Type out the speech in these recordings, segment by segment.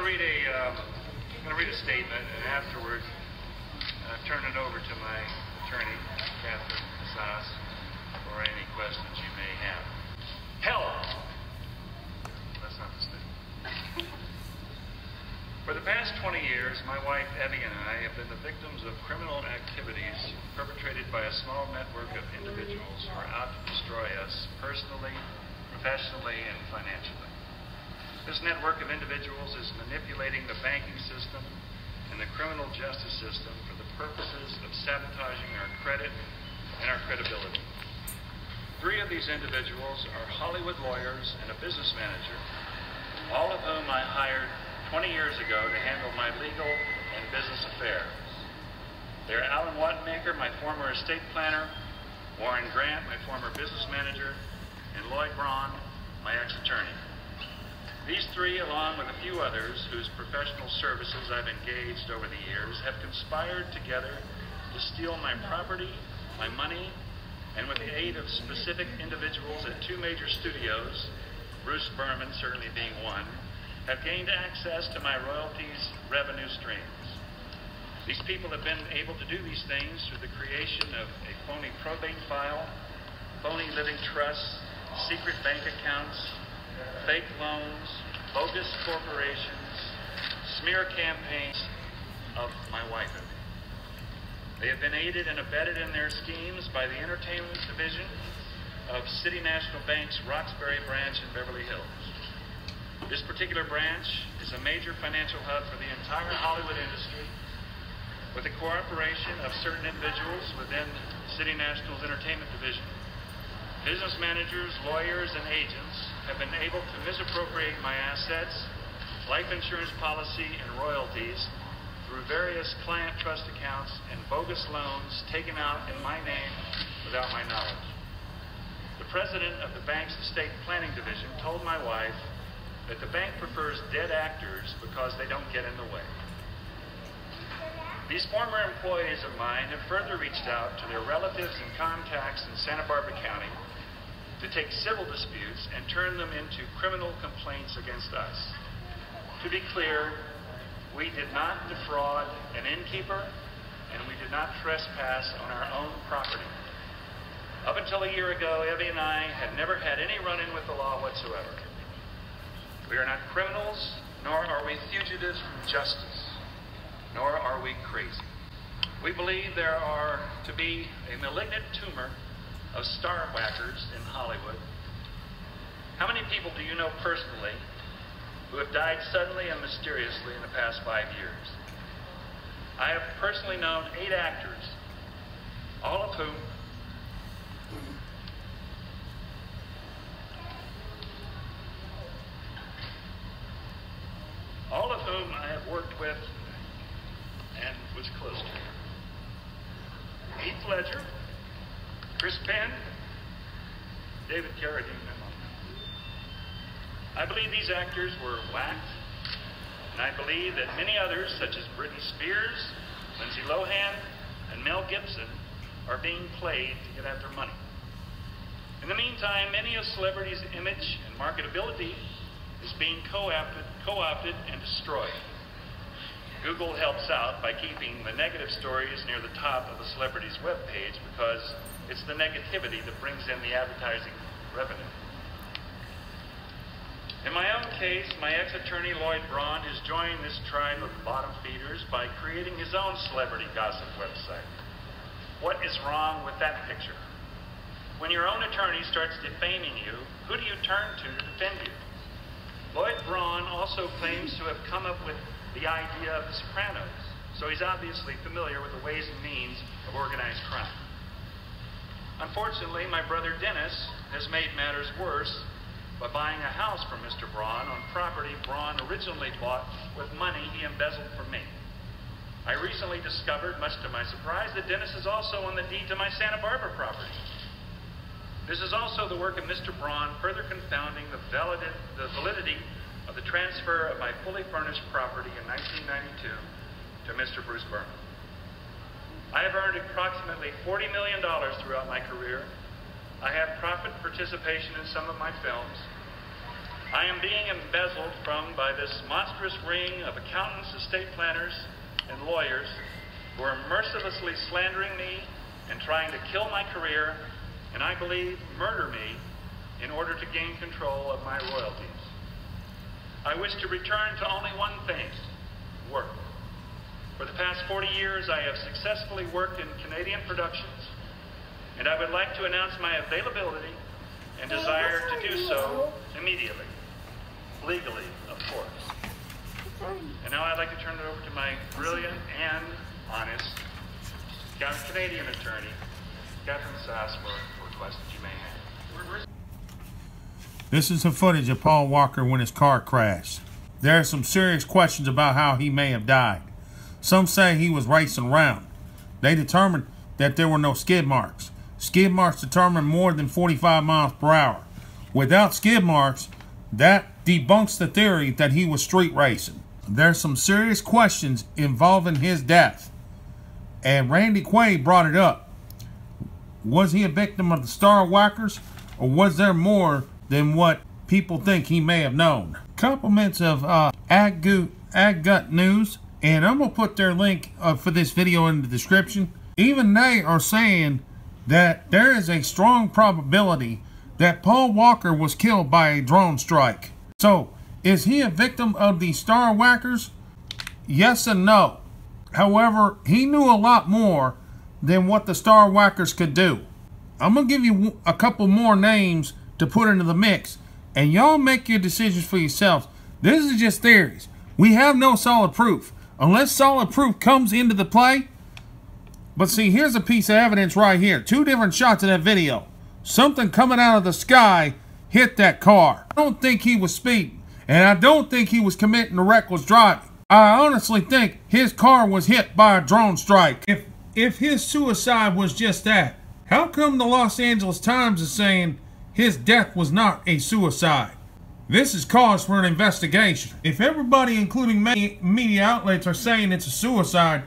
I'm going to read a statement, and afterwards, turn it over to my attorney, Catherine Casas, for any questions you may have. Help! That's not the statement. For the past 20 years, my wife, Evie, and I have been the victims of criminal activities perpetrated by a small network of individuals who are out to destroy us personally, professionally, and financially. This network of individuals is manipulating the banking system and the criminal justice system for the purposes of sabotaging our credit and our credibility. 3 of these individuals are Hollywood lawyers and a business manager, all of whom I hired 20 years ago to handle my legal and business affairs. They're Alan Wattenmaker, my former estate planner, Warren Grant, my former business manager, and Lloyd Braun, my ex-attorney. These 3, along with a few others whose professional services I've engaged over the years, have conspired together to steal my property, my money, and with the aid of specific individuals at 2 major studios, Bruce Berman certainly being one, have gained access to my royalties revenue streams. These people have been able to do these things through the creation of a phony probate file, phony living trusts, secret bank accounts, fake loans, bogus corporations, smear campaigns of my wife and me. They have been aided and abetted in their schemes by the entertainment division of City National Bank's Roxbury branch in Beverly Hills. This particular branch is a major financial hub for the entire Hollywood industry, with the cooperation of certain individuals within City National's entertainment division. Business managers, lawyers, and agents have been able to misappropriate my assets, life insurance policy, and royalties through various client trust accounts and bogus loans taken out in my name without my knowledge. The president of the bank's estate planning division told my wife that the bank prefers dead actors because they don't get in the way. These former employees of mine have further reached out to their relatives and contacts in Santa Barbara County to take civil disputes and turn them into criminal complaints against us. To be clear, we did not defraud an innkeeper, and we did not trespass on our own property. Up until a year ago, Evie and I had never had any run-in with the law whatsoever. We are not criminals, nor are we fugitives from justice, nor are we crazy. We believe there are to be a malignant tumor of star whackers in Hollywood. How many people do you know personally who have died suddenly and mysteriously in the past 5 years? I have personally known 8 actors, all of whom I have worked with and was close to. Heath Ledger, Chris Penn, David Carradine. I believe these actors were whacked, and I believe that many others, such as Britney Spears, Lindsay Lohan, and Mel Gibson, are being played to get at their money. In the meantime, many a celebrity's image and marketability is being co-opted and destroyed. Google helps out by keeping the negative stories near the top of a celebrity's webpage because it's the negativity that brings in the advertising revenue. In my own case, my ex-attorney Lloyd Braun has joined this tribe of bottom feeders by creating his own celebrity gossip website. What is wrong with that picture? When your own attorney starts defaming you, who do you turn to defend you? Lloyd Braun also claims to have come up with the idea of The Sopranos, so he's obviously familiar with the ways and means of organized crime. Unfortunately, my brother Dennis has made matters worse by buying a house from Mr. Braun on property Braun originally bought with money he embezzled from me. I recently discovered, much to my surprise, that Dennis is also on the deed to my Santa Barbara property. This is also the work of Mr. Braun, further confounding the validity of the transfer of my fully furnished property in 1992 to Mr. Bruce Berman. I have earned approximately $40 million throughout my career. I have profit participation in some of my films. I am being embezzled from by this monstrous ring of accountants, estate planners, and lawyers who are mercilessly slandering me and trying to kill my career, and I believe murder me in order to gain control of my royalties. I wish to return to only one thing: work. For the past 40 years, I have successfully worked in Canadian productions, and I would like to announce my availability and desire to do so immediately. Legally, of course. And now I'd like to turn it over to my brilliant and honest Canadian attorney, Catherine Sass, for questions you may have. This is the footage of Paul Walker when his car crashed. There are some serious questions about how he may have died. Some say he was racing around. They determined that there were no skid marks. Skid marks determine more than 45 miles per hour. Without skid marks, that debunks the theory that he was street racing. There's some serious questions involving his death, and Randy Quaid brought it up. Was he a victim of the Star Whackers, or was there more than what people think he may have known? Compliments of Ag Gut News, and I'm going to put their link for this video in the description. Even they are saying that there is a strong probability that Paul Walker was killed by a drone strike. So, is he a victim of the Star Whackers? Yes and no. However, he knew a lot more than what the Star Whackers could do. I'm going to give you a couple more names to put into the mix, and y'all make your decisions for yourselves. This is just theories. We have no solid proof. Unless solid proof comes into the play. But see, here's a piece of evidence right here. Two different shots of that video. Something coming out of the sky hit that car. I don't think he was speeding, and I don't think he was committing a reckless driving. I honestly think his car was hit by a drone strike. If his suicide was just that, how come the Los Angeles Times is saying his death was not a suicide? This is cause for an investigation. If everybody, including media outlets, are saying it's a suicide,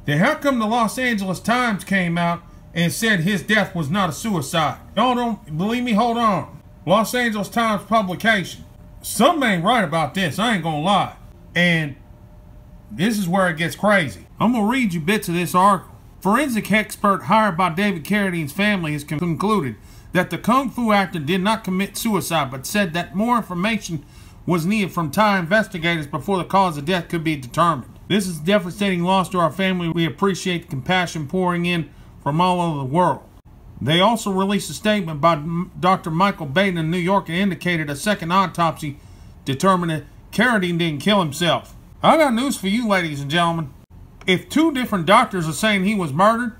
then how come the Los Angeles Times came out and said his death was not a suicide? Y'all don't believe me? Hold on. Los Angeles Times publication. Something ain't right about this, I ain't gonna lie. And this is where it gets crazy. I'm gonna read you bits of this article. Forensic expert hired by David Carradine's family has concluded that the Kung Fu actor did not commit suicide, but said that more information was needed from Thai investigators before the cause of death could be determined. This is a devastating loss to our family. We appreciate the compassion pouring in from all over the world. They also released a statement by Dr. Michael Baden in New York and indicated a second autopsy determined that Carradine didn't kill himself. I got news for you, ladies and gentlemen. If two different doctors are saying he was murdered,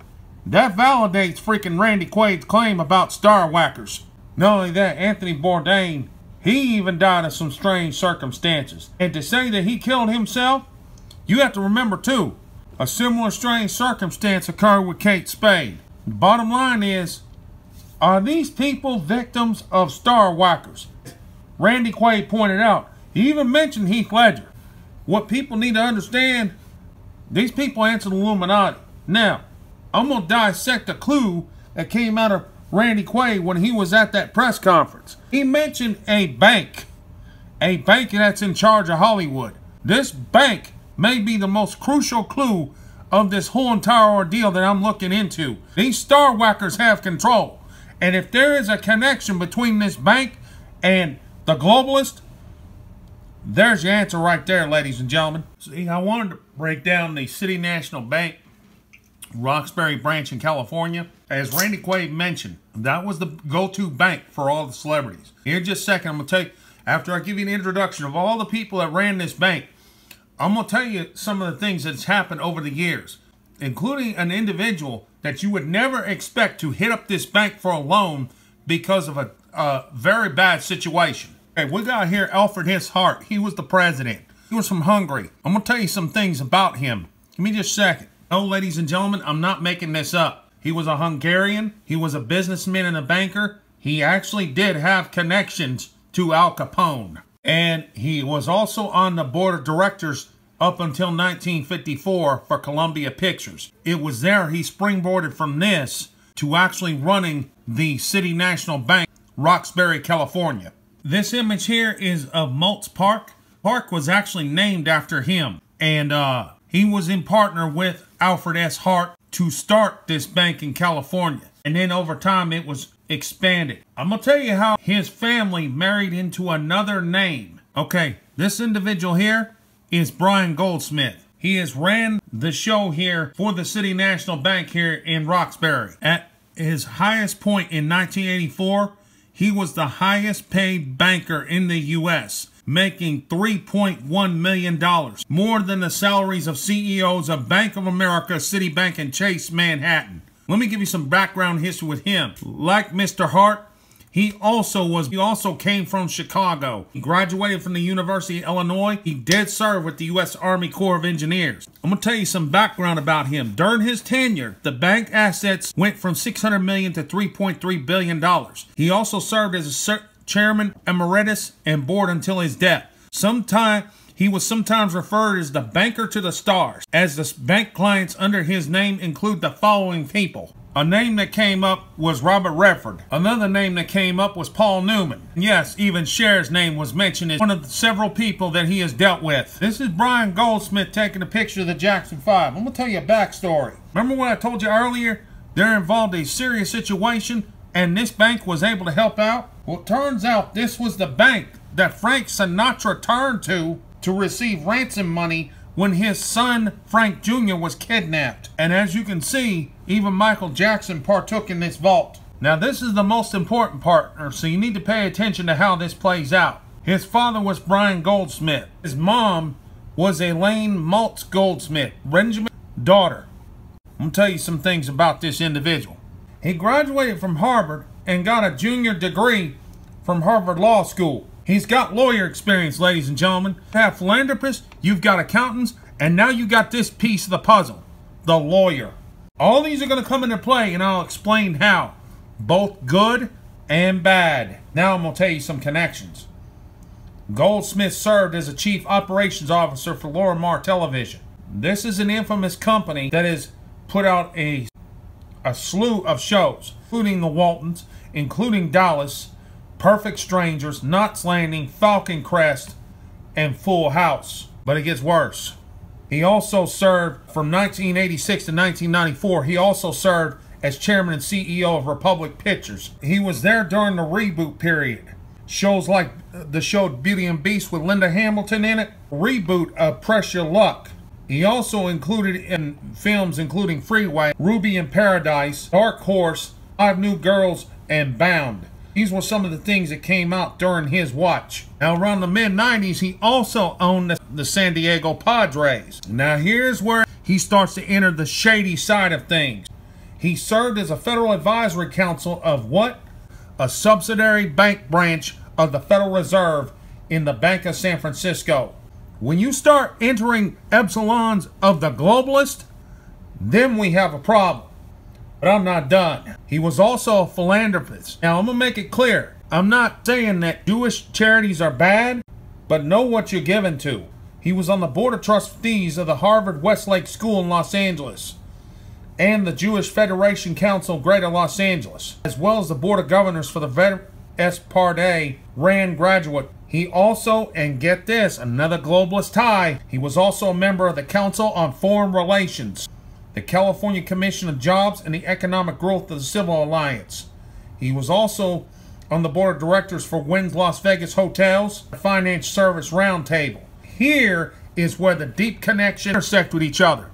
that validates freaking Randy Quaid's claim about Star Whackers. Not only that, Anthony Bourdain, he even died of some strange circumstances. And to say that he killed himself, you have to remember too, a similar strange circumstance occurred with Kate Spade. The bottom line is, are these people victims of Star Whackers? Randy Quaid pointed out, he even mentioned Heath Ledger. What people need to understand, these people answer the Illuminati. Now, I'm going to dissect a clue that came out of Randy Quaid when he was at that press conference. He mentioned a bank that's in charge of Hollywood. This bank may be the most crucial clue of this whole entire ordeal that I'm looking into. These Star Whackers have control. And if there is a connection between this bank and the globalist, there's your answer right there, ladies and gentlemen. See, I wanted to break down the City National Bank Roxbury branch in California. As Randy Quaid mentioned, that was the go-to bank for all the celebrities. Here in just a second, I'm going to take, after I give you an introduction of all the people that ran this bank, I'm going to tell you some of the things that's happened over the years, including an individual that you would never expect to hit up this bank for a loan because of a very bad situation. Okay, we got here Alfred Hiss Hart. He was the president. He was from Hungary. I'm going to tell you some things about him. Give me just a second. No, ladies and gentlemen, I'm not making this up. He was a Hungarian. He was a businessman and a banker. He actually did have connections to Al Capone. And he was also on the board of directors up until 1954 for Columbia Pictures. It was there he springboarded from this to actually running the City National Bank, Roxbury, California. This image here is of Maltz Park. Park was actually named after him. And he was in partner with Alfred S. Hart to start this bank in California. And then over time it was expanded. I'm going to tell you how his family married into another name. Okay, this individual here is Brian Goldsmith. He has ran the show here for the City National Bank here in Roxbury. At his highest point in 1984, he was the highest paid banker in the U.S., making $3.1 million, more than the salaries of CEOs of Bank of America, Citibank, and Chase Manhattan. Let me give you some background history with him. Like Mr. Hart, he also came from Chicago. He graduated from the University of Illinois. He did serve with the U.S. Army Corps of Engineers. I'm going to tell you some background about him. During his tenure, the bank assets went from $600 million to $3.3 billion. He also served as a chairman emeritus and board until his death. He was sometimes referred as the banker to the stars, as the bank clients under his name include the following people. A name that came up was Robert Redford. Another name that came up was Paul Newman. Yes, even Cher's name was mentioned as one of the several people that he has dealt with. This is Brian Goldsmith taking a picture of the Jackson 5. I'm going to tell you a backstory. Remember what I told you earlier? They're involved in a serious situation and this bank was able to help out? Well, it turns out this was the bank that Frank Sinatra turned to receive ransom money when his son, Frank Jr., was kidnapped. And as you can see, even Michael Jackson partook in this vault. Now, this is the most important part, so you need to pay attention to how this plays out. His father was Brian Goldsmith. His mom was Elaine Maltz Goldsmith, Benjamin's daughter. I'm going to tell you some things about this individual. He graduated from Harvard and got a junior degree from Harvard Law School. He's got lawyer experience, ladies and gentlemen. You have philanthropists, you've got accountants, and now you got this piece of the puzzle, the lawyer. All these are going to come into play, and I'll explain how. Both good and bad. Now I'm going to tell you some connections. Goldsmith served as a chief operations officer for Lorimar Television. This is an infamous company that has put out a slew of shows, including The Waltons, including Dallas, Perfect Strangers, Knots Landing, Falcon Crest, and Full House. But it gets worse. He also served from 1986 to 1994. He also served as chairman and CEO of Republic Pictures. He was there during the reboot period. Shows like the show Beauty and Beast with Linda Hamilton in it. Reboot of Press Your Luck. He also included in films including Freeway, Ruby in Paradise, Dark Horse, 5 New Girls, and Bound. These were some of the things that came out during his watch. Now, around the mid-90s, he also owned the San Diego Padres. Now, here's where he starts to enter the shady side of things. He served as a Federal Advisory Council of what? A subsidiary bank branch of the Federal Reserve in the Bank of San Francisco. When you start entering epsilons of the globalist, then we have a problem. But I'm not done. He was also a philanthropist. Now, I'm going to make it clear. I'm not saying that Jewish charities are bad, but know what you're given to. He was on the board of trustees of the Harvard Westlake School in Los Angeles and the Jewish Federation Council of Greater Los Angeles, as well as the board of governors for the Esparte Rand Graduate. He also, and get this, another globalist tie, he was also a member of the Council on Foreign Relations, the California Commission of Jobs, and the Economic Growth of the Civil Alliance. He was also on the board of directors for Wynn's Las Vegas Hotels, the Finance Service Roundtable. Here is where the deep connections intersect with each other.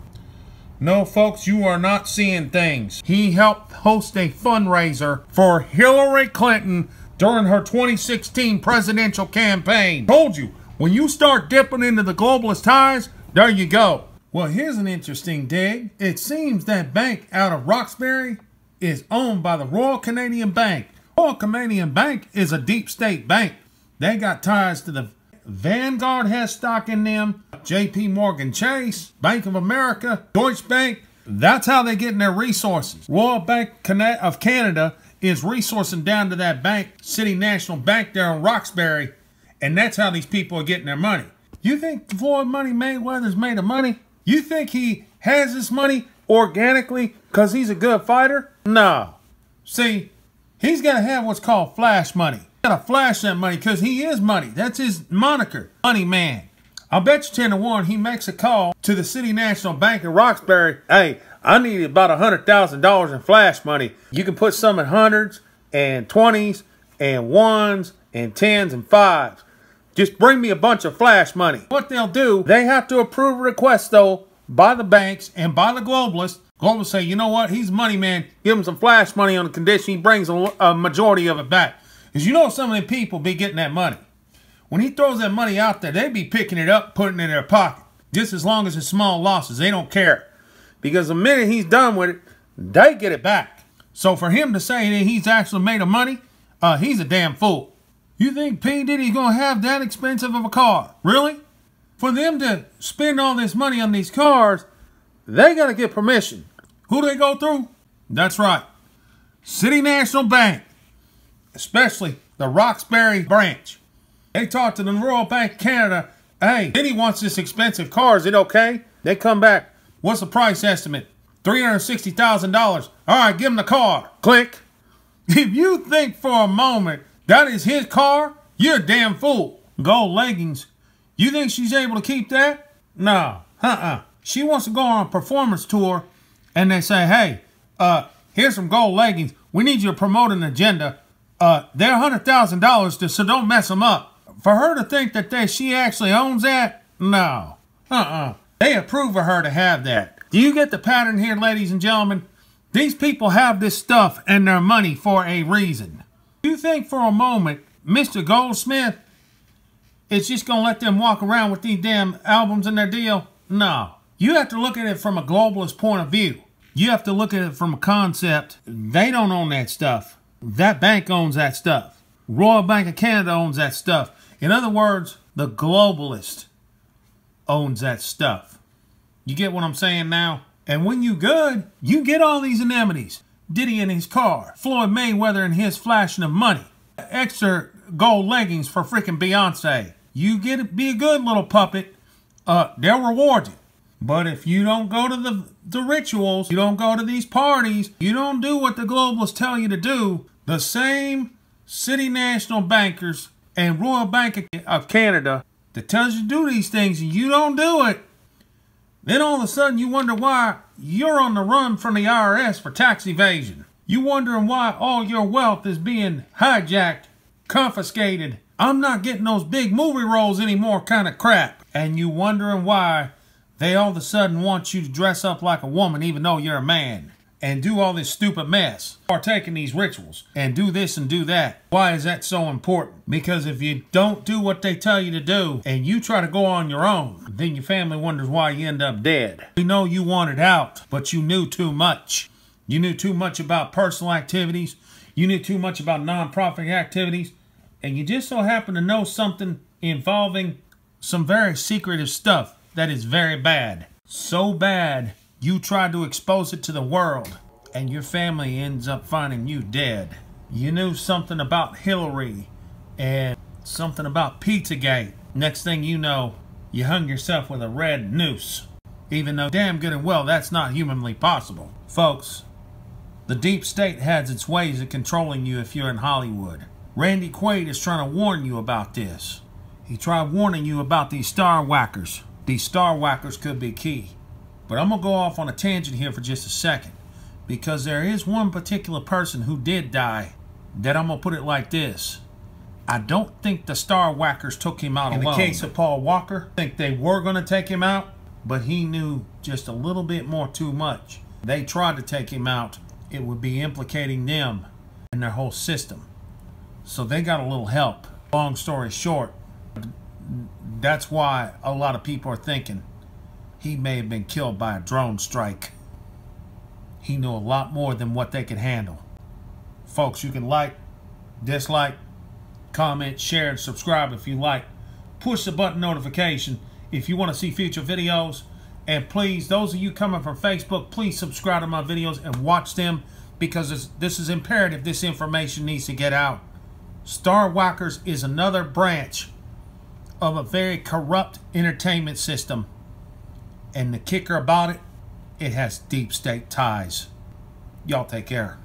No, folks, you are not seeing things. He helped host a fundraiser for Hillary Clinton during her 2016 presidential campaign. Told you, when you start dipping into the globalist ties, there you go. Well, here's an interesting dig. It seems that bank out of Roxbury is owned by the Royal Canadian Bank. Royal Canadian Bank is a deep state bank. They got ties to the Vanguard, has stock in them, JP Morgan Chase, Bank of America, Deutsche Bank. That's how they're getting their resources. Royal Bank of Canada is resourcing down to that bank, City National Bank there in Roxbury, and that's how these people are getting their money. You think Floyd Money Mayweather's made of money? You think he has this money organically because he's a good fighter? No. See, he's got to have what's called flash money. Gotta flash that money because he is money. That's his moniker, Money Man. I'll bet you 10 to 1 he makes a call to the City National Bank in Roxbury. Hey, I need about $100,000 in flash money. You can put some in hundreds and 20s and 1s and 10s and 5s. Just bring me a bunch of flash money. What they'll do, they have to approve a request, though, by the banks and by the globalists. Globalists say, you know what, he's Money Man. Give him some flash money on the condition he brings a majority of it back. Because you know some of the people be getting that money. When he throws that money out there, they be picking it up, putting it in their pocket. Just as long as it's small losses. They don't care. Because the minute he's done with it, they get it back. So for him to say that he's actually made of money, he's a damn fool. You think P. Diddy's going to have that expensive of a car? Really? For them to spend all this money on these cars, they got to get permission. Who do they go through? That's right. City National Bank. Especially the Roxbury branch. They talk to the Royal Bank of Canada. Hey, Diddy wants this expensive car. Is it okay? They come back. What's the price estimate? $360,000. All right, give him the car. Click. If you think for a moment that is his car, you're a damn fool. Gold leggings. You think she's able to keep that? No. She wants to go on a performance tour, and they say, hey, here's some gold leggings. We need you to promote an agenda. They're $100,000, so don't mess them up. For her to think that she actually owns that? No. They approve of her to have that. Do you get the pattern here, ladies and gentlemen? These people have this stuff and their money for a reason. You think for a moment Mr. Goldsmith is just going to let them walk around with these damn albums in their deal? No. You have to look at it from a globalist point of view. You have to look at it from a concept. They don't own that stuff. That bank owns that stuff. Royal Bank of Canada owns that stuff. In other words, the globalist owns that stuff. You get what I'm saying now? And when you good, you get all these amenities. Diddy in his car. Floyd Mayweather and his flashing of money. Extra gold leggings for freaking Beyonce. You get it, be a good little puppet. They'll reward you. But if you don't go to the rituals, you don't go to these parties, you don't do what the globalists tell you to do, the same City National Bankers and Royal Bank of Canada that tells you to do these things and you don't do it, then all of a sudden you wonder why you're on the run from the IRS for tax evasion. You wondering why all your wealth is being hijacked, confiscated. I'm not getting those big movie roles anymore kind of crap. And you wondering why they all of a sudden want you to dress up like a woman even though you're a man. And do all this stupid mess. Partake in these rituals. And do this and do that. Why is that so important? Because if you don't do what they tell you to do, and you try to go on your own, then your family wonders why you end up dead. We know you wanted out, but you knew too much. You knew too much about personal activities. You knew too much about non-profit activities. And you just so happen to know something involving some very secretive stuff that is very bad. So bad, you try to expose it to the world, and your family ends up finding you dead. You knew something about Hillary and something about Pizzagate. Next thing you know, you hung yourself with a red noose. Even though damn good and well that's not humanly possible. Folks, the deep state has its ways of controlling you if you're in Hollywood. Randy Quaid is trying to warn you about this. He tried warning you about these star whackers. These star whackers could be key. But I'm going to go off on a tangent here for just a second. Because there is one particular person who did die that I'm going to put it like this. I don't think the star whackers took him out alone. In the case of Paul Walker, I think they were going to take him out, but he knew just a little bit more too much. They tried to take him out. It would be implicating them and their whole system. So they got a little help. Long story short, that's why a lot of people are thinking he may have been killed by a drone strike. He knew a lot more than what they could handle. Folks, you can like, dislike, comment, share, and subscribe if you like. Push the button notification if you want to see future videos. And please, those of you coming from Facebook, please subscribe to my videos and watch them, because this is imperative. This information needs to get out. Star Whackers is another branch of a very corrupt entertainment system. And the kicker about it, it has deep state ties. Y'all take care.